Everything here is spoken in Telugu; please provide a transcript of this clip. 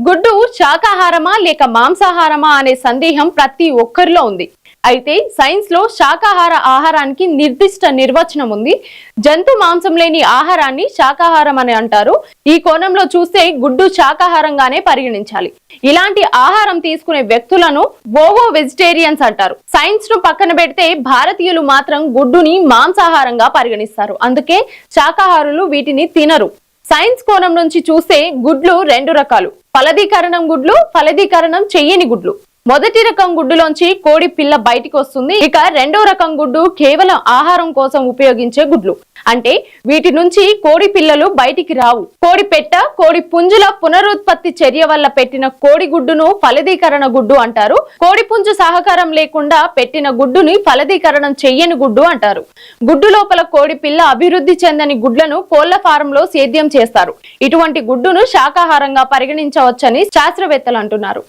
గుడ్డు శాకాహారమా లేక మాంసాహారమా అనే సందేహం ప్రతి ఒక్కరిలో ఉంది. అయితే సైన్స్ లో శాకాహార ఆహారానికి నిర్దిష్ట నిర్వచనం ఉంది. జంతు మాంసం లేని ఆహారాన్ని శాకాహారం అని అంటారు. ఈ కోణంలో చూస్తే గుడ్డు శాకాహారంగానే పరిగణించాలి. ఇలాంటి ఆహారం తీసుకునే వ్యక్తులను ఓవో వెజిటేరియన్స్ అంటారు. సైన్స్ ను పక్కన పెడితే భారతీయులు మాత్రం గుడ్డుని మాంసాహారంగా పరిగణిస్తారు. అందుకే శాకాహారులు వీటిని తినరు. సైన్స్ కోణం నుంచి చూస్తే గుడ్లు రెండు రకాలు: ఫలదీకరణం గుడ్లు, ఫలదీకరణం చెయ్యని గుడ్లు. మొదటి రకం గుడ్డులోంచి కోడి పిల్ల బయటికి వస్తుంది. ఇక రెండో రకం గుడ్డు కేవలం ఆహారం కోసం ఉపయోగించే గుడ్లు. అంటే వీటి నుంచి కోడి పిల్లలు బయటికి రావు. కోడి పెట్ట, కోడి పుంజుల పునరుత్పత్తి చర్య వల్ల పెట్టిన కోడి గుడ్డును ఫలదీకరణ గుడ్డు అంటారు. కోడి పుంజు సహకారం లేకుండా పెట్టిన గుడ్డుని ఫలదీకరణం చెయ్యని గుడ్డు అంటారు. గుడ్డు లోపల కోడి పిల్ల అభివృద్ధి చెందని గుడ్లను కోళ్ల ఫారంలో సేద్యం చేస్తారు. ఇటువంటి గుడ్డును శాకాహారంగా పరిగణించవచ్చని శాస్త్రవేత్తలు అంటున్నారు.